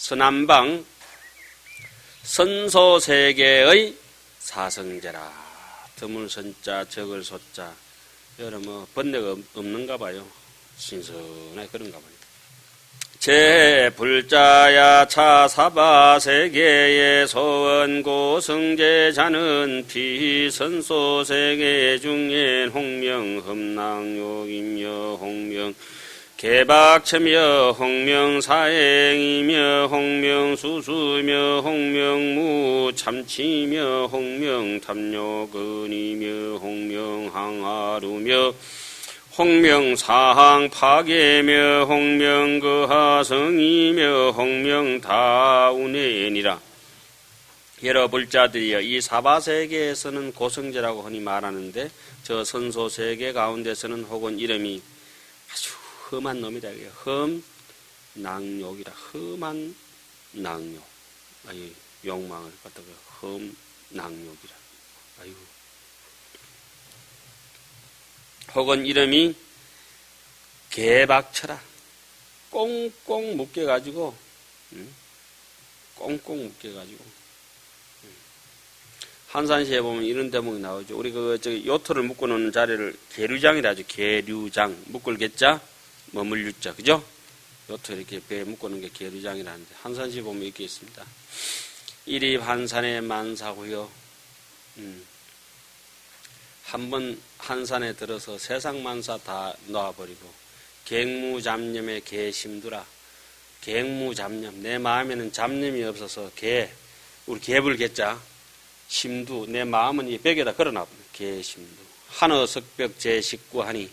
서남방 선소세계의 사성제라. 드물선자 적을소자. 여러 번뇌가 없는가 봐요. 신선하게 그런가 봐요. 제불자야 차사바세계의 소원고성제자는 비선소세계 중엔 홍명험낭욕이며 홍명 개박체며 홍명사행이며 홍명수수며 홍명무참치며 홍명탐욕은이며 홍명항하루며 홍명사항파괴며 홍명거하성이며 홍명다운해니라. 여러 불자들이여 이 사바세계에서는 고성제라고 흔히 말하는데 저 선소세계 가운데서는 혹은 이름이 아주 험한 놈이다. 험낭욕이라. 험한 낭욕. 아유, 욕망을 갖다가 험낭욕이라. 아유. 혹은 이름이 개박처라. 꽁꽁 묶여가지고, 꽁꽁 묶여가지고. 한산시에 보면 이런 대목이 나오죠. 우리 요토를 묶어 놓는 자리를 계류장이라 하죠. 계류장. 묶을 개자, 머물 유자. 그죠? 요토 이렇게 배에 묶어 놓은 게 계류장이라는데, 한산시에 보면 이렇게 있습니다. 일입 한산에 만사고요. 한번 한산에 들어서 세상 만사 다 놓아버리고 갱무잡념에 개심두라. 갱무잡념. 내 마음에는 잡념이 없어서 우리 개불 개자 심두. 내 마음은 이 벽에다 걸어놔버려. 개심두. 한어석벽 제19하니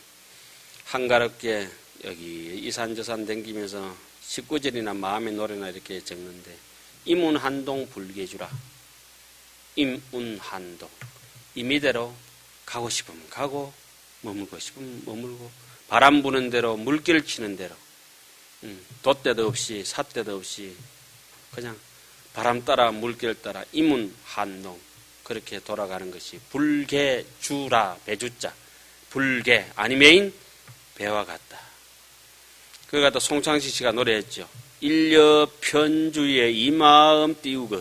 한가롭게 여기 이산저산 댕기면서 식구절이나 마음의 노래나 이렇게 적는데 임운한동 불개주라. 임운한동. 임의대로 가고 싶으면 가고 머물고 싶으면 머물고 바람 부는 대로 물길 치는 대로 돛대도 없이 삿대도 없이 그냥 바람 따라 물길 따라 임운한동 그렇게 돌아가는 것이 불개주라. 배주자 불개 아니메인 배와 같다. 그거 갖다 송창식 씨가 노래했죠. 일려 편주에 이 마음 띄우고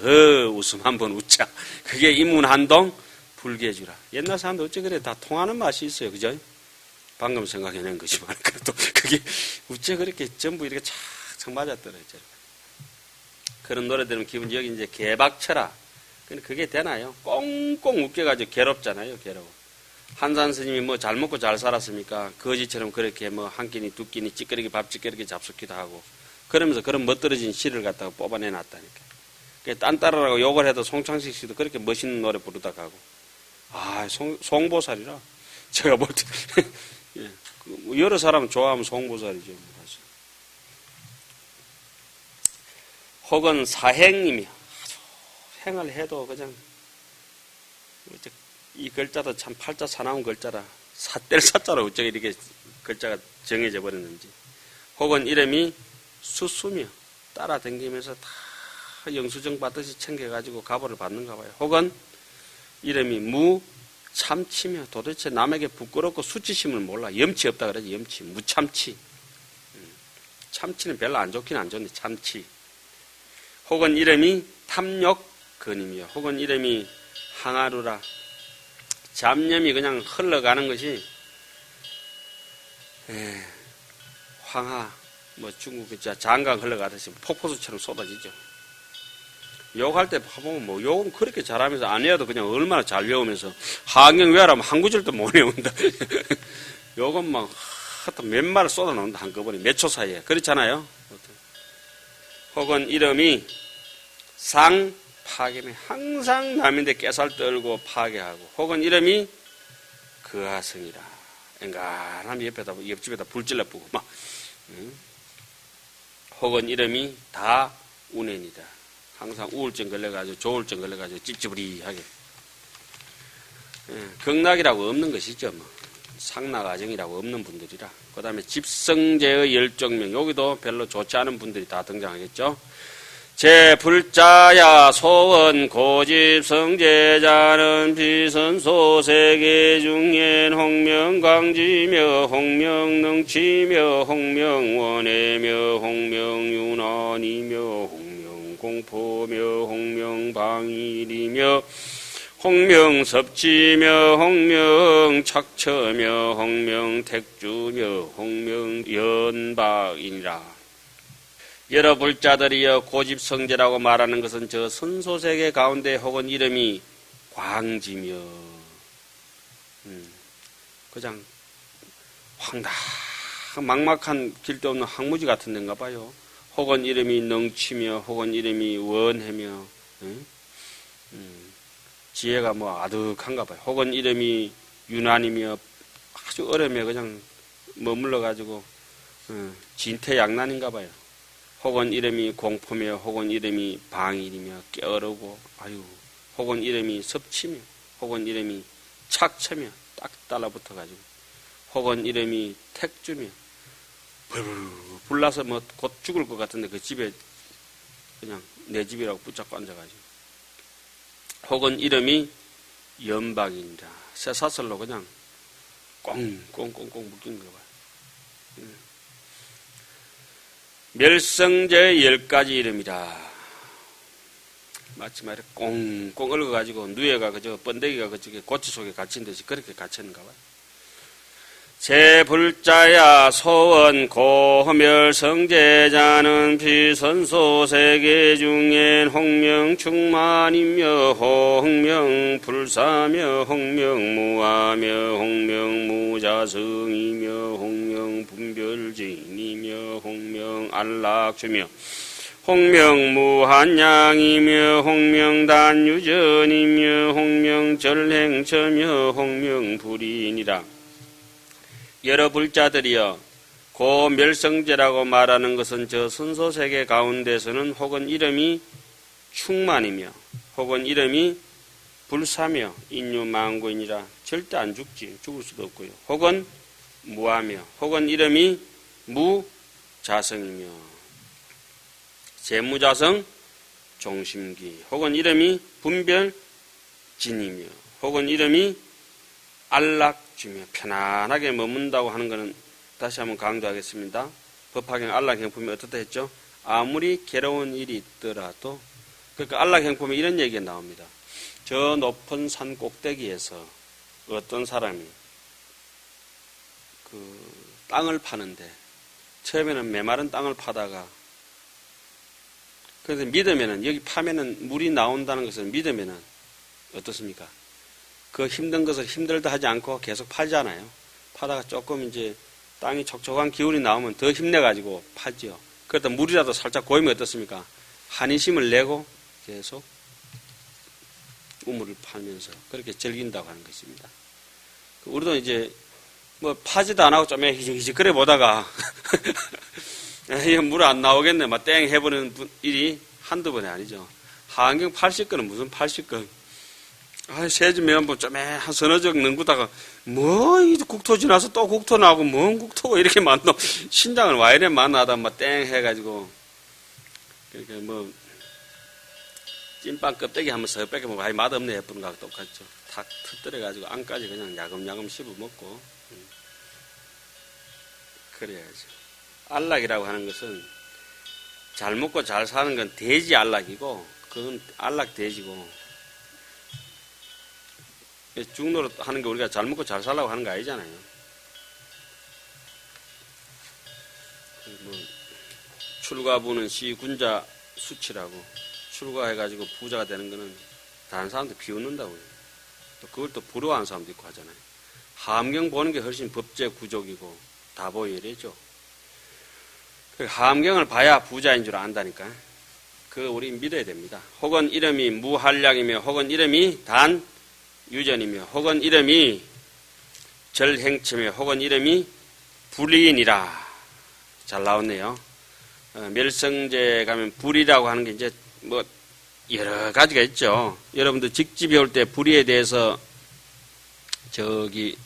웃음 한번 웃자. 그게 임운한동 불개주라. 옛날 사람들 어째 그래 다 통하는 맛이 있어요. 그죠? 방금 생각해낸 것이만 그래도 그게 어째 그렇게 전부 이렇게 착착 맞아떨어져. 그런 노래 들으면 기분 여기 이제 개박쳐라. 근데 그게 되나요? 꽁꽁 웃겨가지고 괴롭잖아요. 괴로워. 한산 스님이 뭐 잘 먹고 잘 살았습니까? 거지처럼 그렇게 뭐 한 끼니 두 끼니 찌끄러기 밥 찌끄러기 잡숫기도 하고 그러면서 그런 멋들어진 시를 갖다가 뽑아내놨다니까. 딴 따라라고 욕을 해도 송창식 씨도 그렇게 멋있는 노래 부르다가 하고 송보살이라. 제가 볼 때, 예. 여러 사람 좋아하면 송보살이죠. 혹은 사행님이 아주 행을 해도 그냥, 이 글자도 참 팔자 사나운 글자라. 사뗄 사자로 어쩌게 이렇게 글자가 정해져 버렸는지. 혹은 이름이 수수며 따라다니면서 다 영수증 받듯이 챙겨가지고 가보를 받는가 봐요. 혹은 이름이 무참치며 도대체 남에게 부끄럽고 수치심을 몰라. 염치 없다 그러지. 염치. 무참치. 참치는 별로 안 좋긴 안 좋네. 참치. 혹은 이름이 탐욕근이며 혹은 이름이 항아루라. 잡념이 그냥 흘러가는 것이 황하 뭐 중국 장강 흘러가듯이 폭포수처럼 쏟아지죠. 욕할 때 보면 뭐 욕은 그렇게 잘하면서 안 외워도 그냥 얼마나 잘 외우면서 하경 외우라면 한 구절도 못 외운다. 욕은 막 몇 말을 쏟아놓는다 한꺼번에 몇 초 사이에. 그렇잖아요. 혹은 이름이 상파괴며 항상 남인데 깨살 떨고 파괴하고 혹은 이름이 거하성이라. 엔간하면 옆집에다 불질러 뿌고 막 혹은 이름이 다 운행이다. 항상 우울증 걸려가지고 조울증 걸려가지고 찝찝리하게. 극락이라고 없는 것이죠. 뭐. 상락아정이라고 없는 분들이라. 그 다음에 집성제의 열정명. 여기도 별로 좋지 않은 분들이 다 등장하겠죠. 제불자야 소원 고집성제자는 비선소세계 중엔 홍명강지며 홍명능치며 홍명원해며 홍명윤환이며 홍명 공포며 홍명방일이며 홍명섭지며 홍명착처며 홍명택주며 홍명연박이니라. 여러 불자들이여 고집성제라고 말하는 것은 저 선소세계 가운데 혹은 이름이 광지며 그냥 막막한 길도 없는 항무지 같은 데인가 봐요. 혹은 이름이 능치며 혹은 이름이 원해며 지혜가 뭐 아득한가 봐요. 혹은 이름이 유난이며 아주 어려며 그냥 머물러 가지고 진퇴양난인가 봐요. 혹은 이름이 공포며 혹은 이름이 방일이며 깨어르고 혹은 이름이 섭치며 혹은 이름이 착처며 딱 달라붙어 가지고 혹은 이름이 택주며 불나서 뭐 곧 죽을 것 같은데 그 집에 그냥 내 집이라고 붙잡고 앉아가지고 혹은 이름이 연박이니라. 쇠사슬로 그냥 꽁꽁꽁꽁 묶이는 거 봐요. 멸성제 10가지 이름이라. 마치 말해 꽁꽁 얽어가지고 누에가 그저 번데기가 그저기 고치 속에 갇힌 듯이 그렇게 갇혔는가 봐요. 제불자야 소원 고멸성제자는 비선소세계 중엔 홍명충만이며 홍명불사며 홍명무하며 홍명무자성이며 홍명분별진이며 홍명안락주며 홍명무한양이며 홍명단유전이며 홍명절행처며 홍명불인이라. 여러 불자들이여 고멸성제라고 말하는 것은 저 선소세계 가운데서는 혹은 이름이 충만이며 혹은 이름이 불사며 인유망고이니라. 절대 안 죽지. 죽을 수도 없고요. 혹은 무하며 혹은 이름이 무자성이며 재무자성 종심기 혹은 이름이 분별진이며 혹은 이름이 안락주며 편안하게 머문다고 하는 것은 다시 한번 강조하겠습니다. 법화경 안락행품이 어떻다 했죠? 아무리 괴로운 일이 있더라도 그러니까 안락행품에 이런 얘기가 나옵니다. 저 높은 산 꼭대기에서 어떤 사람이 그 땅을 파는데 처음에는 메마른 땅을 파다가 그래서 믿으면은 여기 파면은 물이 나온다는 것을 믿으면은 어떻습니까? 그 힘든 것을 힘들다 하지 않고 계속 팔잖아요. 파다가 조금 이제 땅이 촉촉한 기운이 나오면 더 힘내가지고 파죠. 그러다 물이라도 살짝 고이면 어떻습니까? 한의심을 내고 계속 우물을 팔면서 그렇게 즐긴다고 하는 것입니다. 우리도 이제 뭐 파지도 안 하고 좀 희직희직 그래 보다가 물 안 나오겠네 막 땡 해보는 일이 한두 번이 아니죠. 하안경 80건은 무슨 80건. 세주 면부 좀 한 서너 적 넘구다가 이 국토 지나서 또 국토 나오고 뭔 국토가 이렇게 많노. 신장을 와 이래 만나다 막 땡 해가지고 그러니까 뭐 찐빵 껍데기 한번 서 뺏겨먹고 아이 맛없네 예쁜 거하고 똑같죠. 탁 터뜨려가지고 안까지 그냥 야금야금 씹어먹고 그래야죠. 안락이라고 하는 것은 잘 먹고 잘 사는 건 돼지 안락이고 그건 안락 돼지고 중노릇 하는 게 우리가 잘 먹고 잘 살라고 하는 거 아니잖아요. 뭐 출가부는 시군자 수치라고 출가해가지고 부자가 되는 거는 다른 사람들 비웃는다고요. 또 그걸 또 부러워하는 사람도 있고 하잖아요. 하암경 보는 게 훨씬 법제 구족이고 다보이래죠. 하암경을 봐야 부자인 줄 안다니까. 그거 우리 믿어야 됩니다. 혹은 이름이 무한량이며 혹은 이름이 단유전이며 혹은 이름이 절행처며 혹은 이름이 불이인이라. 잘 나왔네요. 멸성제 가면 불이라고 하는 게 이제 뭐 여러 가지가 있죠. 여러분들 직집에 올 때 불이에 대해서 저기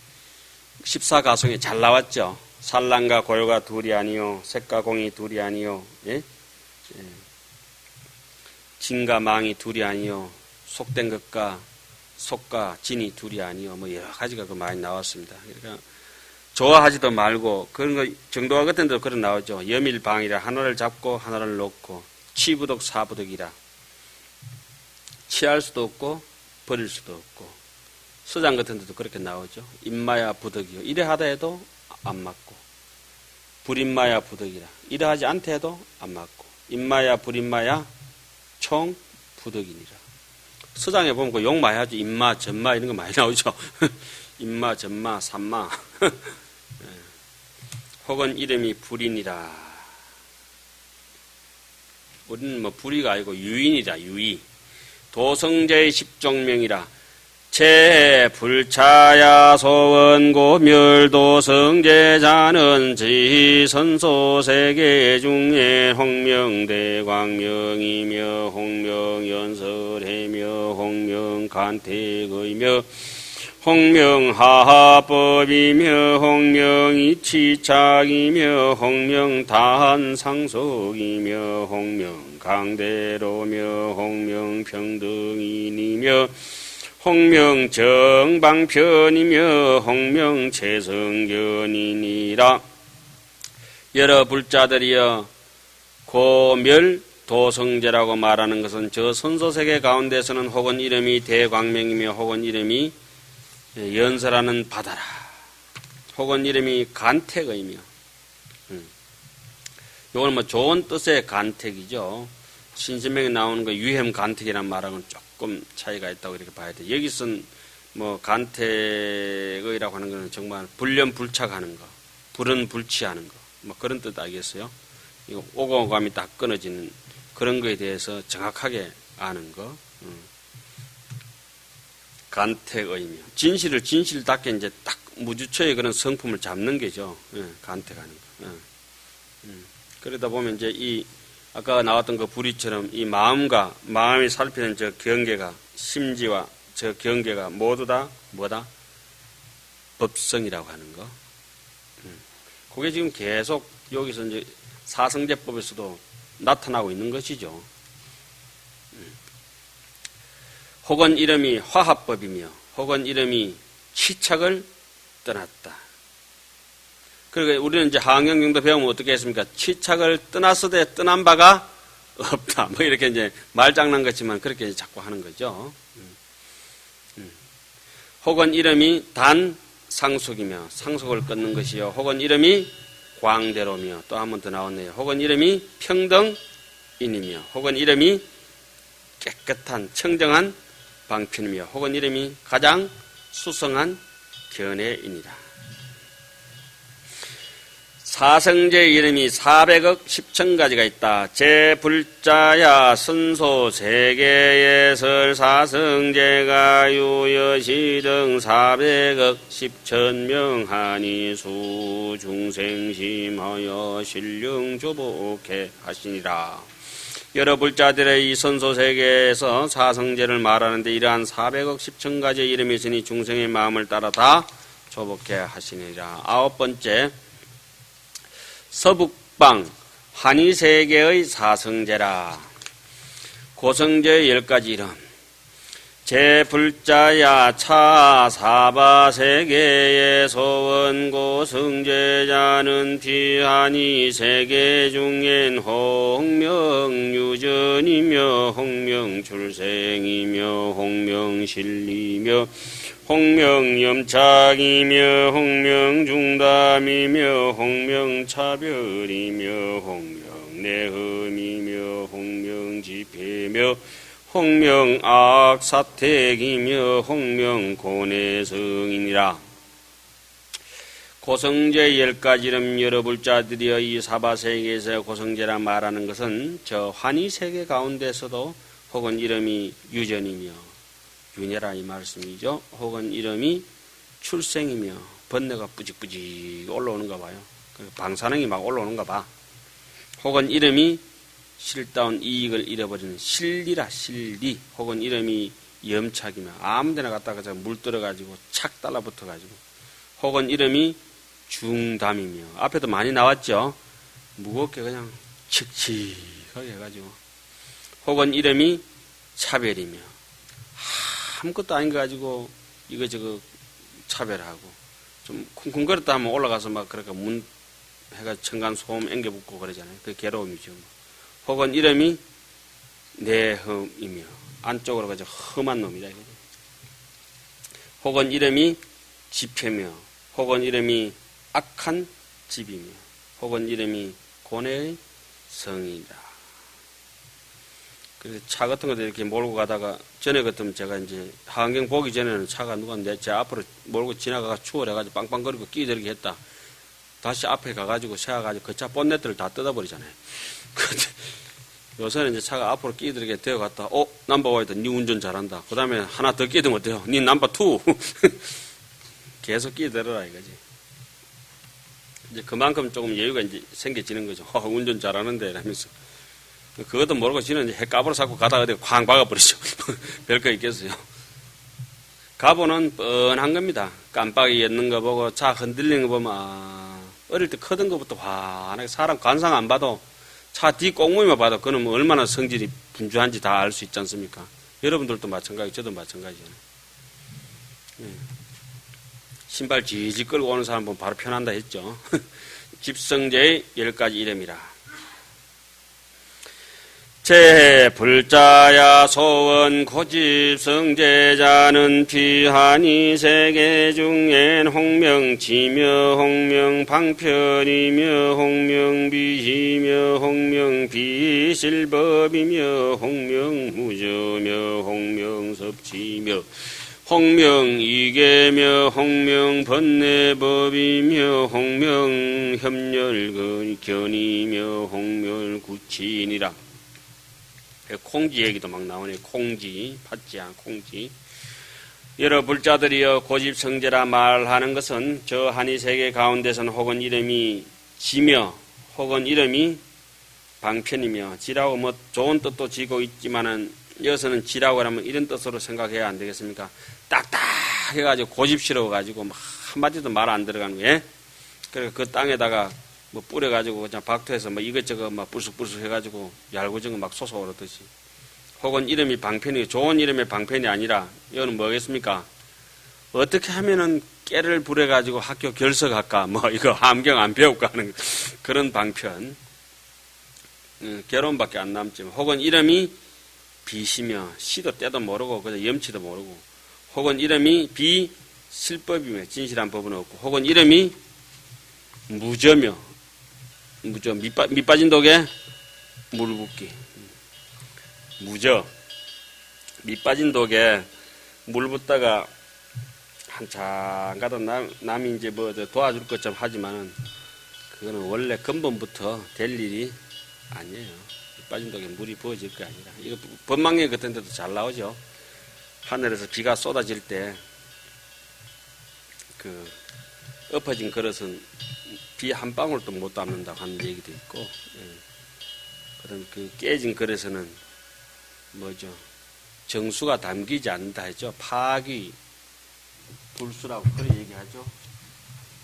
14가송에 잘 나왔죠. 산란과 골과 둘이 아니요, 색과 공이 둘이 아니요, 예? 진과 망이 둘이 아니요, 속된 것과 속과 진이 둘이 아니요, 뭐 여러 가지가 그 많이 나왔습니다. 그러니까 좋아하지도 말고 그런 거 정도와 같은 데도 그런 나오죠. 염일방이라 하나를 잡고 하나를 놓고 취부덕 사부덕이라. 취할 수도 없고 버릴 수도 없고. 서장 같은 데도 그렇게 나오죠. 임마야 부덕이요. 이래 하다 해도 안 맞고. 불임마야 부덕이라. 이래 하지 않다 해도 안 맞고. 임마야 불임마야 총 부덕이니라. 서장에 보면 그 욕 많이 하죠. 임마 전마 이런 거 많이 나오죠. 임마 전마 산마. 혹은 이름이 불인이라. 우리는 뭐 불이가 아니고 유인이다. 유이. 도성제의 십종명이라. 제불차야 소원고 멸도성제자는 지선소세계 중에 홍명대광명이며 홍명연설해며 홍명간택의며 홍명하합법이며 홍명이치착이며 홍명단상속이며 홍명강대로며 홍명평등인이며 홍명정방편이며 홍명체성견이니라. 여러 불자들이여 고멸 도성제라고 말하는 것은 저 선소세계 가운데서는 혹은 이름이 대광명이며 혹은 이름이 연설하는 바다라. 혹은 이름이 간택의며. 이거는 뭐 좋은 뜻의 간택이죠. 신신명에 나오는 거 유hem 간택이라는 말하고는 조금 차이가 있다고 이렇게 봐야 돼. 여기서는 뭐 간택의라고 하는 거는 정말 불련불착하는 거, 불은 불치하는 거, 뭐 그런 뜻 알겠어요? 이거 오고감이 딱 끊어지는 그런 거에 대해서 정확하게 아는 거. 간택의며. 진실을 진실답게 이제 딱 무주처의 그런 성품을 잡는 게죠. 간택하는 거. 그러다 보면 이제 이 아까 나왔던 그 불이처럼 이 마음이 살피는 저 경계가, 심지와 저 경계가 모두 다 뭐다? 법성이라고 하는 거. 그게 지금 계속 여기서 이제 사성제법에서도 나타나고 있는 것이죠. 혹은 이름이 화합법이며, 혹은 이름이 치착을 떠났다. 그러니까 우리는 이제 하학영경도 배우면 어떻게 했습니까? 치착을 떠났으되 떠난 바가 없다. 뭐 이렇게 이제 말장난 같지만 그렇게 자꾸 하는 거죠. 혹은 이름이 단 상속이며, 상속을 끊는 것이요. 혹은 이름이 광대로며, 또 한 번 더 나왔네요. 혹은 이름이 평등인이며, 혹은 이름이 깨끗한 청정한 방편이며, 혹은 이름이 가장 수성한 견해이니라. 사성제의 이름이 400억 10천가지가 있다. 제불자야 선소 세계예설 사성제가 유여시등 400억 10천명하니 수 중생심하여 신령 조복해 하시니라. 여러 불자들의 이 선소세계에서 사성제를 말하는데 이러한 400억 10천가지의 이름이 있으니 중생의 마음을 따라 다 조복해 하시니라. 9번째, 서북방 환희세계의 사성제라. 고성제의 10가지 이름. 제불자야 차 사바세계의 소원고성제자는 비환희세계 중엔 홍명유전이며 홍명출생이며 홍명실리며 홍명염착이며 홍명중담이며 홍명차별이며 홍명내흠이며 홍명지폐며 홍명악사택이며 홍명고내성이니라. 고성제 10가지 이름 여러 불자들이여 이 사바세계에서 고성제라 말하는 것은 저 환희세계 가운데서도 혹은 이름이 유전이며 윤회라 이 말씀이죠. 혹은 이름이 출생이며 번뇌가 뿌직뿌직 올라오는가 봐요. 방사능이 막 올라오는가 봐. 혹은 이름이 실다운 이익을 잃어버리는 실리라 실리. 혹은 이름이 염착이며 아무데나 갔다가 물 들어가지고 착 달라붙어가지고. 혹은 이름이 중담이며 앞에도 많이 나왔죠. 무겁게 그냥 칙칙하게 해가지고. 혹은 이름이 차별이며 아무것도 아닌 거 가지고 이거저거 차별하고 좀 쿵쿵거렸다 하면 올라가서 막 그렇게 문 해가 청간 소음 앵겨붙고 그러잖아요. 그 괴로움이죠. 혹은 이름이 내흠이며 안쪽으로 가지고 험한 놈이다 이거죠. 혹은 이름이 지폐며 혹은 이름이 악한 집이며 혹은 이름이 고뇌의 성이다. 그래서 차 같은 것도 이렇게 몰고 가다가 전에 같으면 제가 이제 하안경 보기 전에는 차가 누가 제 앞으로 몰고 지나가가 추월해가지고 빵빵거리고 끼들게 했다. 다시 앞에 가가지고 세워가지고 그 차 본네트를 다 뜯어버리잖아요. 요새는 이제 차가 앞으로 끼들게 되어갔다. 넘버와이다. 니 운전 잘한다. 그 다음에 하나 더 끼들면 어때요? 니 넘버 2. 계속 끼들어라 이거지. 이제 그만큼 조금 여유가 이제 생겨지는 거죠. 운전 잘하는데 이러면서. 그것도 모르고 지는 이제 핵가보로 자꾸 가다가 어디 쾅 박아버리죠. 별거 있겠어요. 가보는 뻔한 겁니다. 깜빡이 였는 거 보고 차 흔들리는 거 보면 어릴 때 크던 것부터 환하게 사람 관상 안 봐도 차 뒤 꽁무니만 봐도 그는 뭐 얼마나 성질이 분주한지 다 알 수 있지 않습니까? 여러분들도 마찬가지, 저도 마찬가지잖아요. 신발 지지 끌고 오는 사람 보면 바로 편한다 했죠. 집성제의 10가지 이름이라. 제불자야 소원 고집성제자는 비하니 세계 중엔 홍명지며 홍명방편이며 홍명비이며 홍명비실법이며 홍명무저며 홍명섭지며 홍명이계며 홍명번뇌법이며 홍명협렬견이며 홍멸구친이라. 콩지 얘기도 막 나오네. 콩지, 팥지야, 콩지. 여러 불자들이여 고집성제라 말하는 것은 저 한이세계 가운데서는 혹은 이름이 지며 혹은 이름이 방편이며 지라고 뭐 좋은 뜻도 지고 있지만은 여기서는 지라고 하면 이런 뜻으로 생각해야 안 되겠습니까? 딱딱 해가지고 고집스러워가지고 막 한마디도 말 안 들어가는 거예요. 그래서 그 땅에다가 뭐 뿌려가지고 그냥 박토해서 뭐 이것저것 막 불쑥불쑥 해가지고 얄구정은 막 솟아오르듯이. 혹은 이름이 방편이, 좋은 이름의 방편이 아니라, 이거는 뭐겠습니까? 어떻게 하면은 깨를 부려가지고 학교 결석할까, 뭐 이거 함경 안 배울까 하는 그런 방편. 결혼밖에 안 남지만. 혹은 이름이 비시며, 시도 때도 모르고, 그냥 염치도 모르고. 혹은 이름이 비실법이며, 진실한 법은 없고. 혹은 이름이 무저며, 무저, 밑 빠진 독에 물 붓기. 무저. 밑 빠진 독에 물 붓다가 한참 가다 남이 이제 뭐 도와줄 것 좀 하지만은 그거는 원래 근본부터 될 일이 아니에요. 밑 빠진 독에 물이 부어질 게 아니라. 이거 법망령 같은 데도 잘 나오죠. 하늘에서 비가 쏟아질 때 그 엎어진 그릇은 비 한 방울도 못 담는다고 하는 얘기도 있고, 그런 그 깨진 그릇에는 뭐죠? 정수가 담기지 않는다 했죠. 파기, 불수라고 그런 얘기하죠.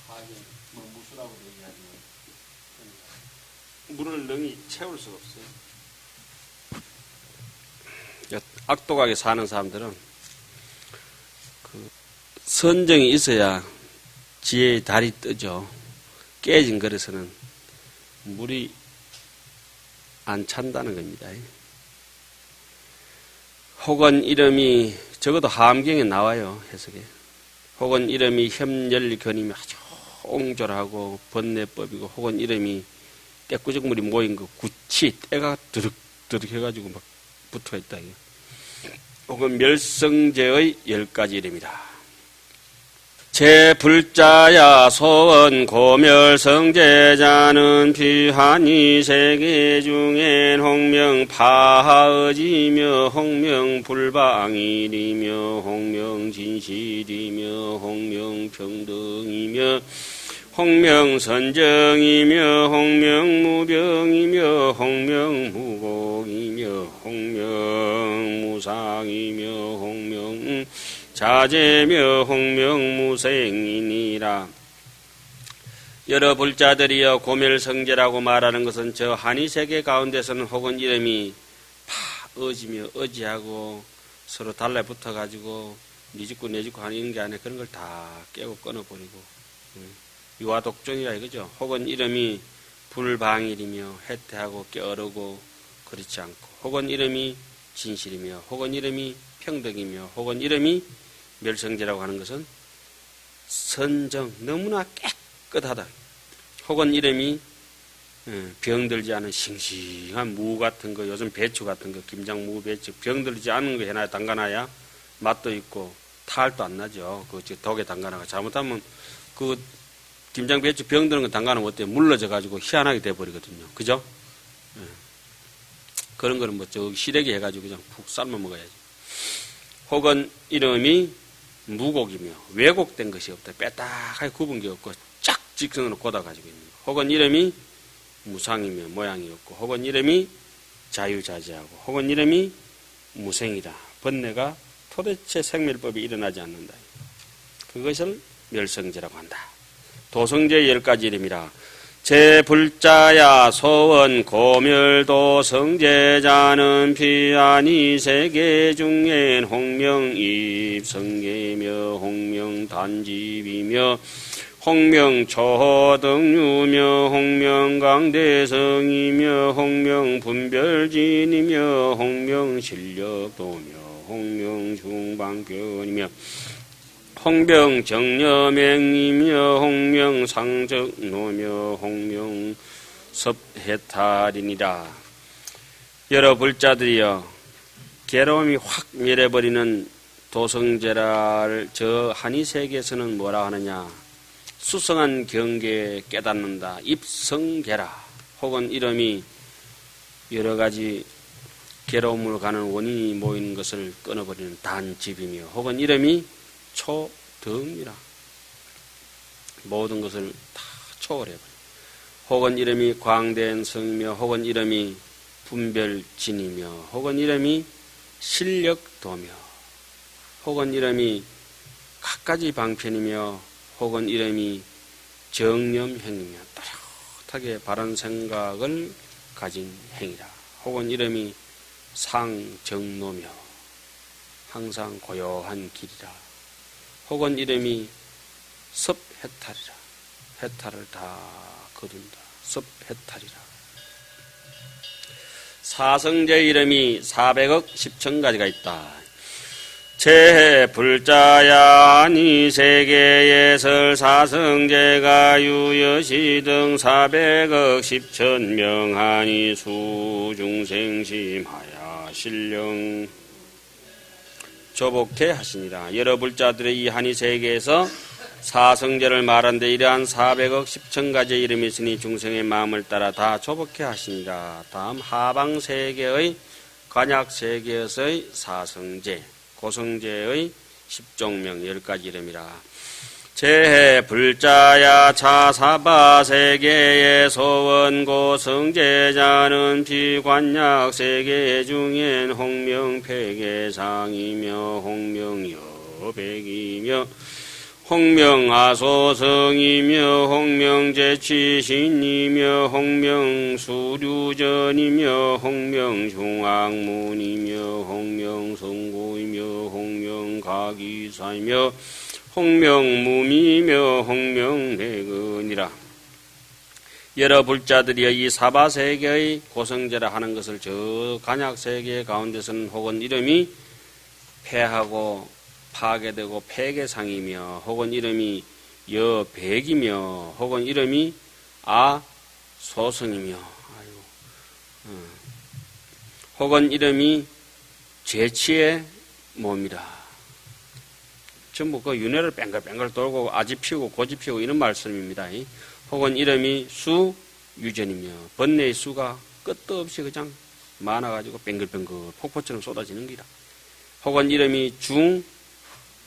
파기, 뭐 무수라고 얘기하죠. 물을 능히 채울 수가 없어요. 악독하게 사는 사람들은 그 선정이 있어야 지혜의 달이 뜨죠. 깨진 그릇에는 물이 안 찬다는 겁니다. 혹은 이름이 적어도 하암경에 나와요. 해석에. 혹은 이름이 협렬견이며 아주 옹졸하고 번뇌법이고, 혹은 이름이 때꾸적물이 모인 거 구치 때가 드륵드륵 해가지고 막 붙어있다. 혹은 멸성제의 10가지 이름이다. 제불자야 소원 고멸성제자는 비하니 세계 중엔 홍명파의지며 홍명불방일이며 홍명진실이며 홍명평등이며 홍명선정이며 홍명무병이며 홍명무곡이며 홍명무상이며 홍명자제며 홍명무생이니라. 여러 불자들이여 고멸성제라고 말하는 것은 저 한이세계 가운데서는 혹은 이름이 의지며 의지하고 서로 달라붙어가지고 니 짓고 내 짓고 하는 게 아니라 그런 걸 다 깨고 끊어버리고 유아독존이라 이거죠. 혹은 이름이 불방일이며 해태하고 깨어르고 그렇지 않고, 혹은 이름이 진실이며, 혹은 이름이 평등이며, 혹은 이름이 멸성제라고 하는 것은 선정, 너무나 깨끗하다. 혹은 이름이 병들지 않은 싱싱한 무 같은 거, 요즘 배추 같은 거, 김장 무, 배추, 병들지 않은 거 해놔야 담가놔야 맛도 있고 탈도 안 나죠. 그 독에 담가놔가 잘못하면 그 김장 배추 병드는 거 담가놓으면 어때요? 물러져 가지고 희한하게 돼버리거든요. 그죠? 그런 거는 뭐 저기 시래기 해가지고 그냥 푹 삶아 먹어야지. 혹은 이름이 무곡이며 왜곡된 것이 없다. 빼딱하게 굽은 게 없고 쫙 직선으로 꽂아가지고 있는 거. 혹은 이름이 무상이며 모양이 없고, 혹은 이름이 자유자재하고, 혹은 이름이 무생이다. 번뇌가 도대체 생멸법이 일어나지 않는다. 그것을 멸성제라고 한다. 도성제 10가지 이름이라. 제불자야 소원 고멸도 성제자는 피아니 세계 중엔 홍명입성계며 홍명단집이며 홍명초등유며 홍명강대성이며 홍명분별진이며 홍명실력도며 홍명중방견이며 홍명정여맹이며 홍명상적노며 홍명섭해탈이니라. 여러 불자들이여, 괴로움이 확 멸해버리는 도성제라를 저 한의세계에서는 뭐라 하느냐? 수성한 경계에 깨닫는다. 입성계라. 혹은 이름이 여러 가지 괴로움으로 가는 원인이 모이는 것을 끊어버리는 단집이며, 혹은 이름이 초등이라. 모든 것을 다 초월해버려. 혹은 이름이 광대한 성이며, 혹은 이름이 분별진이며, 혹은 이름이 실력도며, 혹은 이름이 갖가지 방편이며, 혹은 이름이 정념행이며 또렷하게 바른 생각을 가진 행이라. 혹은 이름이 상정노며 항상 고요한 길이라. 혹은 이름이 섭해탈이라. 해탈을 다 거둔다. 섭해탈이라. 사성제 이름이 400억 10천가지가 있다. 제불자야 아니 세계에설 사성제가 유여시 등 400억 10천명 하니 수중생심하야 신령 조복해 하시니라. 여러 불자들의 이 한이 세계에서 사성제를 말한데 이러한 400억 10천가지의 이름이 있으니 중생의 마음을 따라 다 조복해 하시니라. 다음 하방세계의 관약세계에서의 사성제 고성제의 10종명 10가지 이름이라. 제불자야 차사바세계의 소원고성제자는 비관약세계 중엔 홍명폐계상이며 홍명여백이며 홍명아소성이며 홍명제취신이며 홍명수류전이며 홍명중앙문이며 홍명성고이며 홍명가기사이며 홍명무미며 홍명내근이라. 여러 불자들이여 이 사바세계의 고성제라 하는 것을 저 간약세계 가운데서는 혹은 이름이 폐하고 파괴되고 폐계상이며 혹은 이름이 여백이며 혹은 이름이 아소성이며 혹은 이름이 죄치의 몸이라. 전부 그 윤회를 뺑글뺑글 돌고 아지 피우고 고지 피우고 이런 말씀입니다. 혹은 이름이 수유전이며 번뇌의 수가 끝도 없이 그냥 많아가지고 뺑글뺑글 폭포처럼 쏟아지는 기라. 혹은 이름이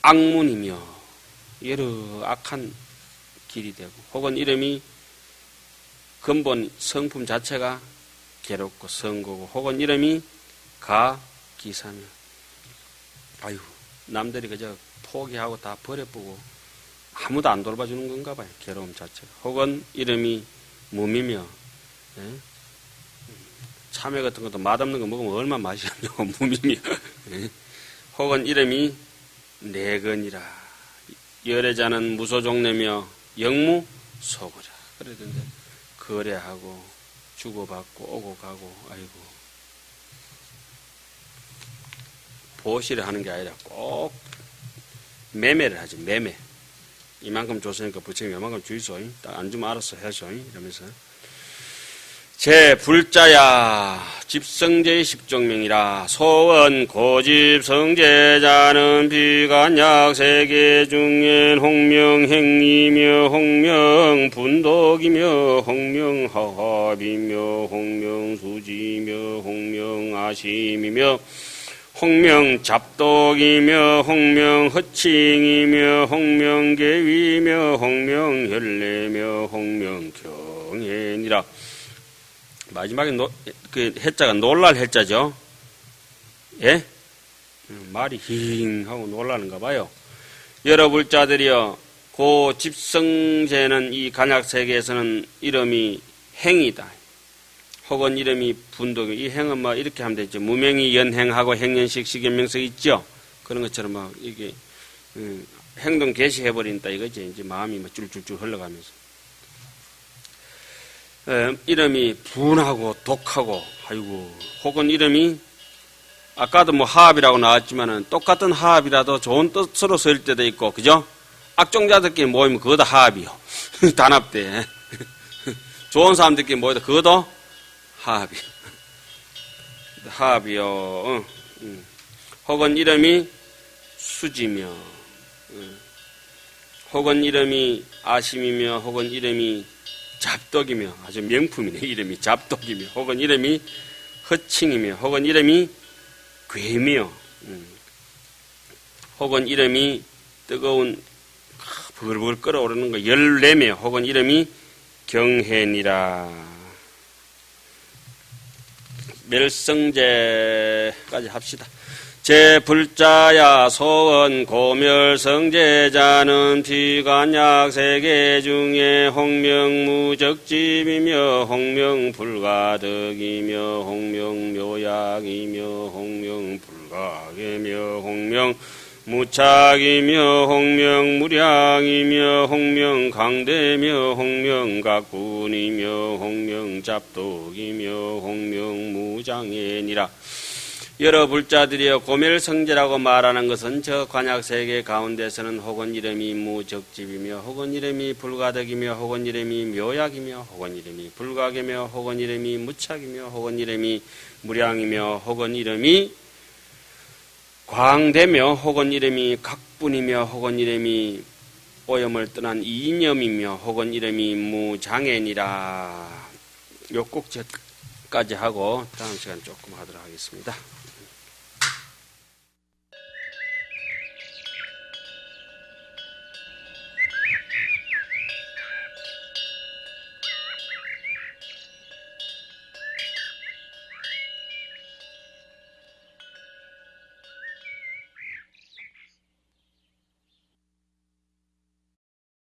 중악문이며 여러 악한 길이 되고 혹은 이름이 근본 성품 자체가 괴롭고 성고고 혹은 이름이 가기사며 아유 남들이 그저 포기하고 다 버려보고 아무도 안 돌봐주는 건가 봐요. 괴로움 자체가. 혹은 이름이 무미며 참외 같은 것도 맛없는 거 먹으면 얼마나 맛이 없냐고 무미며 혹은 이름이 내근이라. 열애자는 무소종내며 영무소거라. 그러던데 거래하고 주고받고 오고 가고 아이고 보시를 하는 게 아니라 꼭 매매를 하지. 매매. 이만큼 줬으니까 부처님 이만큼 주이소. 딱 안 주면 알아서 해야죠. 이러면서. 제 불자야 집성제의 십종명이라 소원 고집 성제자는 비간약 세계 중엔 홍명행이며 홍명분독이며 홍명하합이며 홍명수지며 홍명아심이며 홍명잡독이며 홍명허칭이며 홍명계위며 홍명혈례며 홍명경행이라. 마지막에 그 해자가 놀랄 해자죠. 예? 말이 힝 하고 놀라는가 봐요. 여러 불자들이여, 그 집성제는 이 간약세계에서는 이름이 행이다. 혹은 이름이 분독이. 이 행은 막 이렇게 하면 되죠. 무명이 연행하고 행연식 식연명석 있죠. 그런 것처럼 막 이게 행동 개시해버린다 이거지. 이제 마음이 막 줄줄줄 흘러가면서. 이름이 분하고 독하고, 아이고, 혹은 이름이, 아까도 뭐 하합이라고 나왔지만은 똑같은 하합이라도 좋은 뜻으로 쓰일 때도 있고, 그죠? 악종자들끼리 모이면 그것도 하합이요. 단합대. 좋은 사람들끼리 모여도 그것도 하합이요. 하합이요. 혹은 이름이 수지며, 혹은 이름이 아심이며, 혹은 이름이 잡독이며, 아주 명품이네. 이름이 잡독이며, 혹은 이름이 허칭이며, 혹은 이름이 괴며, 혹은 이름이 뜨거운 부글부글 끓어오르는 거 열내며, 혹은 이름이 경hen이라. 멸성제까지 합시다. 제 불자야 소원 고멸성제자는 비간약 세계 중에 홍명무적집이며 홍명불가득이며 홍명묘약이며 홍명불가계며 홍명무착이며 홍명무량이며 홍명강대며 홍명각군이며 홍명잡독이며 홍명무장애니라. 여러 불자들이여, 고멸성제라고 말하는 것은 저 관약세계 가운데서는 혹은 이름이 무적집이며 혹은 이름이 불가득이며 혹은 이름이 묘약이며 혹은 이름이 불가계며 혹은 이름이 무착이며 혹은 이름이 무량이며 혹은 이름이 광대며 혹은 이름이 각분이며 혹은 이름이 오염을 떠난 이념이며 혹은 이름이 무장애니라. 요 꼭지까지 하고 다음 시간 조금 하도록 하겠습니다.